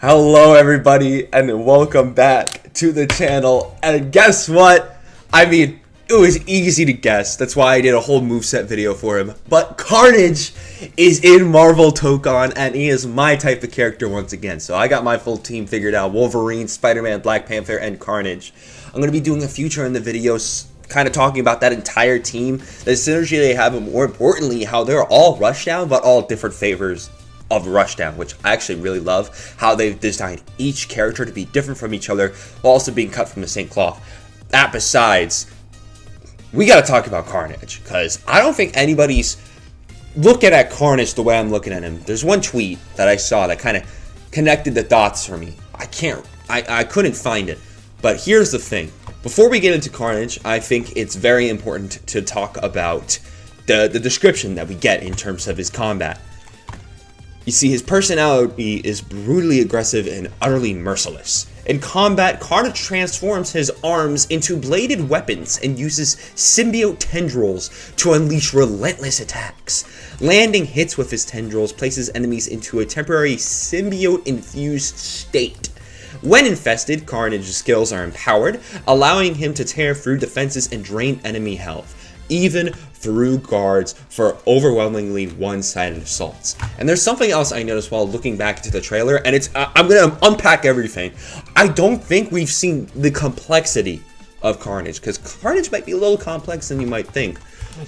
Hello everybody and welcome back to the channel. And guess what? It was easy to guess. That's why I did a whole moveset video for him. But Carnage is in Marvel Tokon and he is my type of character once again. So I got my full team figured out. Wolverine, Spider-Man, Black Panther, and Carnage. I'm going to be doing a feature in the videos kind of talking about that entire team, the synergy they have, and more importantly, how they're all rushdown but all different favors of rushdown, which I actually really love, how they've designed each character to be different from each other while also being cut from the same cloth. That besides, we got to talk about Carnage, because I don't think anybody's looking at Carnage the way I'm looking at him. There's one tweet that I saw that kind of connected the dots for me. I couldn't find it, but here's the thing. Before we get into Carnage, I think it's very important to talk about the description that we get in terms of his combat. You see, his personality is brutally aggressive and utterly merciless. In combat, Carnage transforms his arms into bladed weapons and uses symbiote tendrils to unleash relentless attacks. Landing hits with his tendrils places enemies into a temporary symbiote-infused state. When infested, Carnage's skills are empowered, allowing him to tear through defenses and drain enemy health, even through guards for overwhelmingly one-sided assaults. And there's something else I noticed while looking back into the trailer, and it's I'm gonna unpack everything. I don't think we've seen the complexity of Carnage, because Carnage might be a little complex than you might think.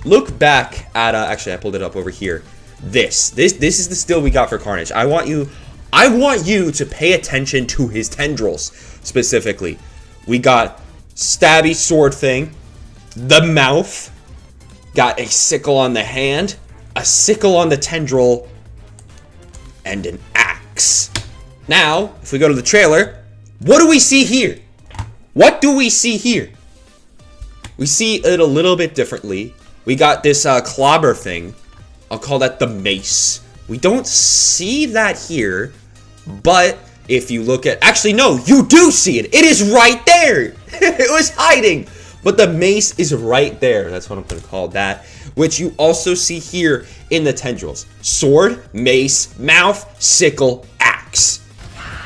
Look back at actually I pulled it up over here. This is the still we got for Carnage. I want you to pay attention to his tendrils specifically. We got stabby sword thing, the mouth, got a sickle on the hand, a sickle on the tendril, and an axe. Now, if we go to the trailer, what do we see here? What do we see here? We see it a little bit differently. We got this clobber thing. I'll call that the mace. We don't see that here, but if you look at... Actually, no, you do see it. It is right there. It was hiding. But the mace is right there. That's what I'm going to call that. Which you also see here in the tendrils. Sword, mace, mouth, sickle, axe.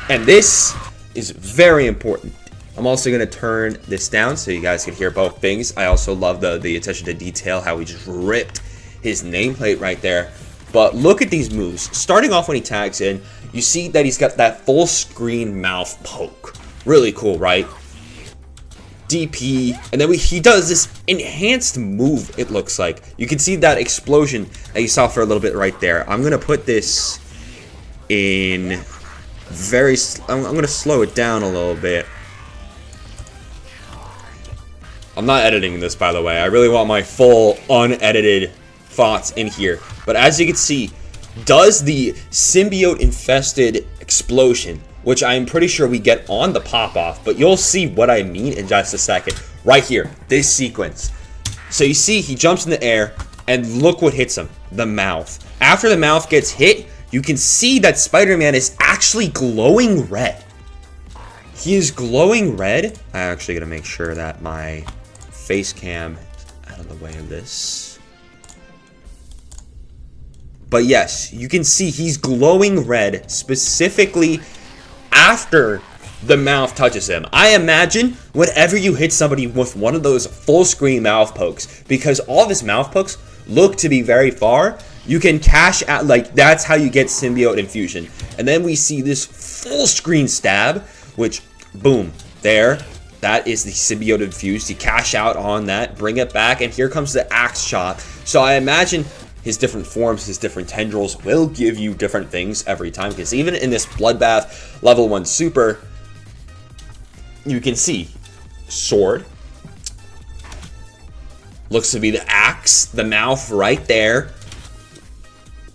And this is very important. I'm also going to turn this down so you guys can hear both things. I also love the attention to detail, how he just ripped his nameplate right there. But look at these moves. Starting off when he tags in, you see that he's got that full screen mouth poke. Really cool, right? DP, and then he does this enhanced move, it looks like. You can see that explosion that you saw for a little bit right there. I'm gonna put this in I'm gonna slow it down a little bit. I'm not editing this, by the way. I really want my full unedited thoughts in here. But as you can see, does the symbiote infested explosion, which I'm pretty sure we get on the pop-off, but you'll see what I mean in just a second. Right here, this sequence. So you see he jumps in the air, and look what hits him, the mouth. After the mouth gets hit, you can see that Spider-Man is actually glowing red. He is glowing red. I'm actually gonna make sure that my face cam is out of the way of this. But yes, you can see he's glowing red, specifically after the mouth touches him. I imagine whenever you hit somebody with one of those full screen mouth pokes, because all of his mouth pokes look to be very far, you can cash out, like, that's how you get symbiote infusion. And then we see this full screen stab, which, boom, there, that is the symbiote infused. You cash out on that, bring it back, and here comes the axe shot. So I imagine his different forms, his different tendrils will give you different things every time, because even in this Bloodbath level 1 super, you can see sword, looks to be the axe, the mouth right there.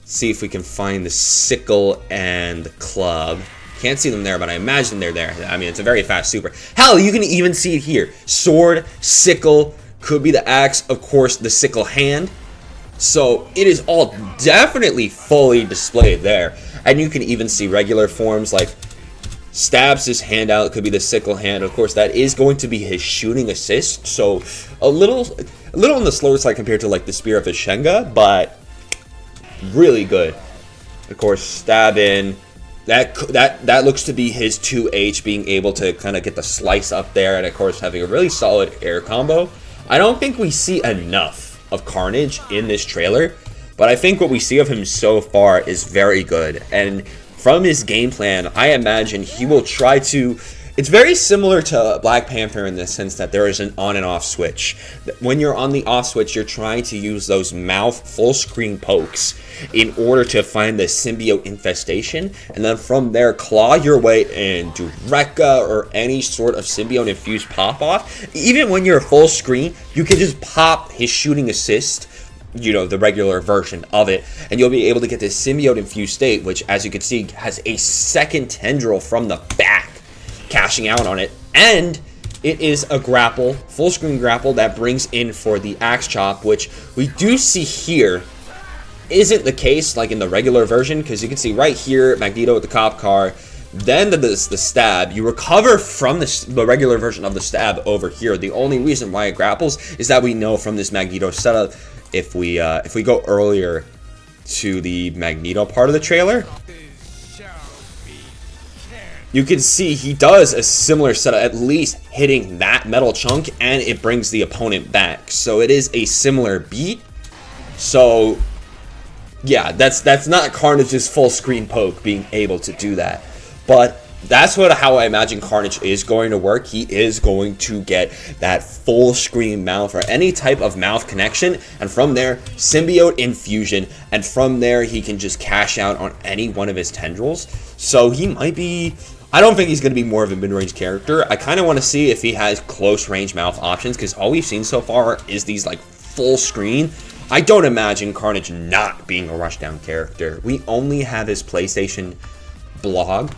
See if we can find the sickle and the club. Can't see them there, but I imagine they're there. I mean, it's a very fast super. Hell, you can even see it here. Sword, sickle, could be the axe, of course, the sickle hand. So it is all definitely fully displayed there. And you can even see regular forms like stabs his hand out. It could be the sickle hand. Of course, that is going to be his shooting assist. So a little on the slower side compared to like the Spear of Shenga, but really good. Of course, stab in, that looks to be his 2H, being able to kind of get the slice up there, and of course having a really solid air combo. I don't think we see enough of Carnage in this trailer, but I think what we see of him so far is very good. And from his game plan, I imagine he will try to... It's very similar to Black Panther in the sense that there is an on and off switch. When you're on the off switch, you're trying to use those mouth full screen pokes in order to find the symbiote infestation, and then from there claw your way in, do Rekka or any sort of symbiote infused pop off. Even when you're full screen, you can just pop his shooting assist, you know, the regular version of it, and you'll be able to get this symbiote infused state, which as you can see has a second tendril from the back cashing out on it, and it is a grapple, full screen grapple that brings in for the axe chop, which we do see here isn't the case like in the regular version, because you can see right here Magneto with the cop car, then the stab. You recover from the regular version of the stab over here. The only reason why it grapples is that we know from this Magneto setup, if we go earlier to the Magneto part of the trailer, you can see he does a similar setup, at least hitting that metal chunk, and it brings the opponent back. So it is a similar beat. So yeah, that's not Carnage's full screen poke being able to do that, but that's how I imagine Carnage is going to work. He is going to get that full screen mouth or any type of mouth connection, and from there symbiote infusion, and from there he can just cash out on any one of his tendrils. So he might be... I don't think he's going to be more of a mid-range character. I kind of want to see if he has close range mouth options, because all we've seen so far is these like full screen. I don't imagine Carnage not being a rushdown character. We only have his PlayStation blog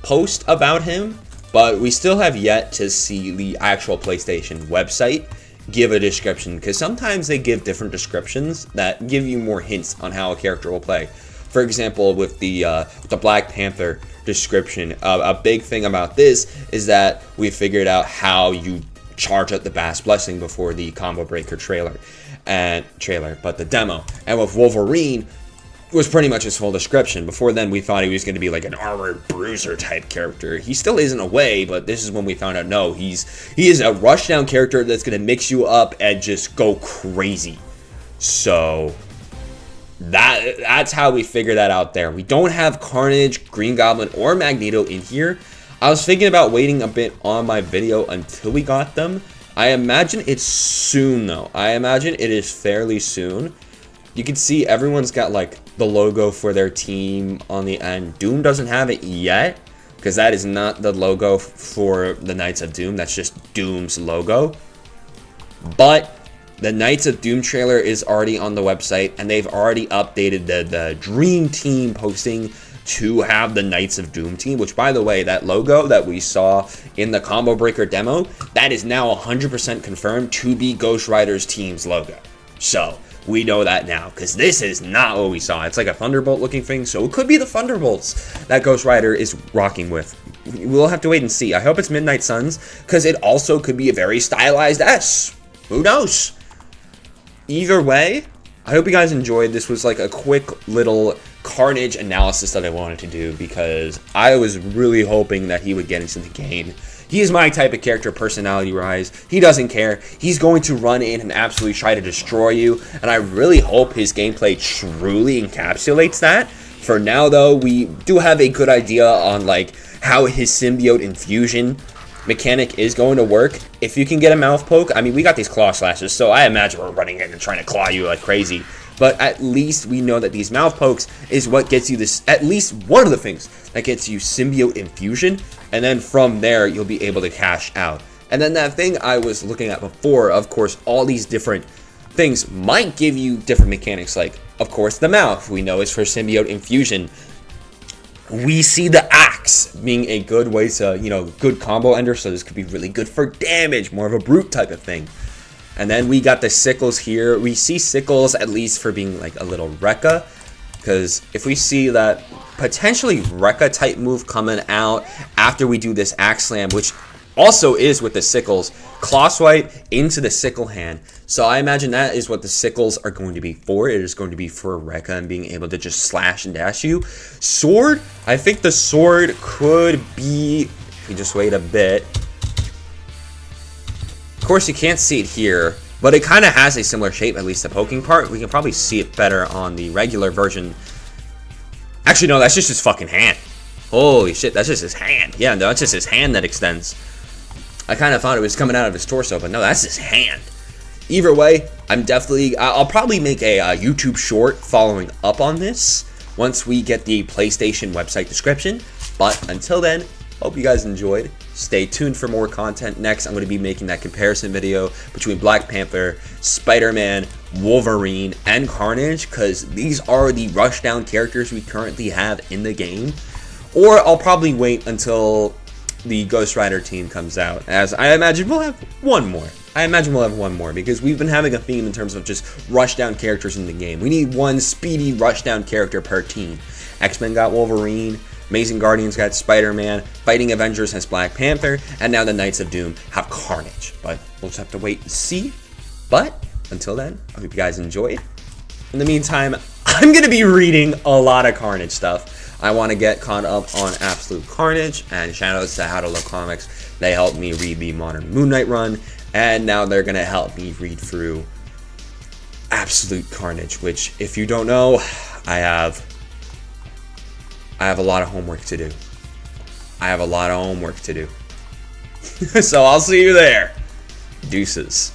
post about him, but we still have yet to see the actual PlayStation website give a description, because sometimes they give different descriptions that give you more hints on how a character will play. For example, with the Black Panther description, a big thing about this is that we figured out how you charge up the Bass Blessing before the Combo Breaker trailer, but the demo. And with Wolverine was pretty much his full description. Before then, we thought he was going to be like an armored bruiser type character. He still is in a way, but this is when we found out, no, he is a rushdown character that's going to mix you up and just go crazy. So that's how we figure that out there. We don't have Carnage, Green Goblin, or Magneto in here. I was thinking about waiting a bit on my video until we got them. I imagine it's soon, though. I imagine it is fairly soon. You can see everyone's got like the logo for their team on the end. Doom doesn't have it yet, because that is not the logo for the Knights of Doom. That's just Doom's logo. But the Knights of Doom trailer is already on the website, and they've already updated the Dream Team posting to have the Knights of Doom team, which, by the way, that logo that we saw in the Combo Breaker demo, that is now 100% confirmed to be Ghost Rider's team's logo. So we know that now, because this is not what we saw. It's like a Thunderbolt looking thing, so it could be the Thunderbolts that Ghost Rider is rocking with. We'll have to wait and see. I hope it's Midnight Suns, because it also could be a very stylized S. Who knows? Either way, I hope you guys enjoyed. This was like a quick little Carnage analysis that I wanted to do, because I was really hoping that he would get into the game. He is my type of character personality-wise. He doesn't care. He's going to run in and absolutely try to destroy you, and I really hope his gameplay truly encapsulates that. For now, though, we do have a good idea on like how his symbiote infusion mechanic is going to work. If you can get a mouth poke, I mean, we got these claw slashes, so I imagine we're running in and trying to claw you like crazy. But at least we know that these mouth pokes is what gets you this, at least one of the things that gets you symbiote infusion, and then from there you'll be able to cash out. And then that thing I was looking at before, of course, all these different things might give you different mechanics, like, of course, the mouth we know is for symbiote infusion. We see the axe being a good way to, you know, good combo ender, so this could be really good for damage, more of a brute type of thing. And then we got the sickles here. We see sickles at least for being like a little Rekka, because if we see that potentially Rekka type move coming out after we do this axe slam, which also is with the sickles. Claw swipe into the sickle hand. So I imagine that is what the sickles are going to be for. It is going to be for Rekka and being able to just slash and dash you. Sword, I think the sword could be, if you just wait a bit. Of course, you can't see it here, but it kind of has a similar shape, at least the poking part. We can probably see it better on the regular version. Actually, no, that's just his fucking hand. Holy shit, that's just his hand. Yeah, no, that's just his hand that extends. I kind of thought it was coming out of his torso, but no, that's his hand. Either way, I'll probably make a YouTube short following up on this once we get the PlayStation website description. But until then, hope you guys enjoyed. Stay tuned for more content. Next, I'm going to be making that comparison video between Black Panther, Spider-Man, Wolverine, and Carnage, because these are the rushdown characters we currently have in the game. Or I'll probably wait until the Ghost Rider team comes out, as I imagine we'll have one more. Because we've been having a theme in terms of just rushdown characters in the game. We need one speedy rushdown character per team. X-Men got Wolverine, Amazing Guardians got Spider-Man, Fighting Avengers has Black Panther, and now the Knights of Doom have Carnage. But we'll just have to wait and see. But until then, I hope you guys enjoyed. In the meantime, I'm going to be reading a lot of Carnage stuff. I want to get caught up on Absolute Carnage, and shoutouts to How to Love Comics. They helped me read the Modern Moon Knight run, and now they're going to help me read through Absolute Carnage, which, if you don't know, I have a lot of homework to do. So I'll see you there. Deuces.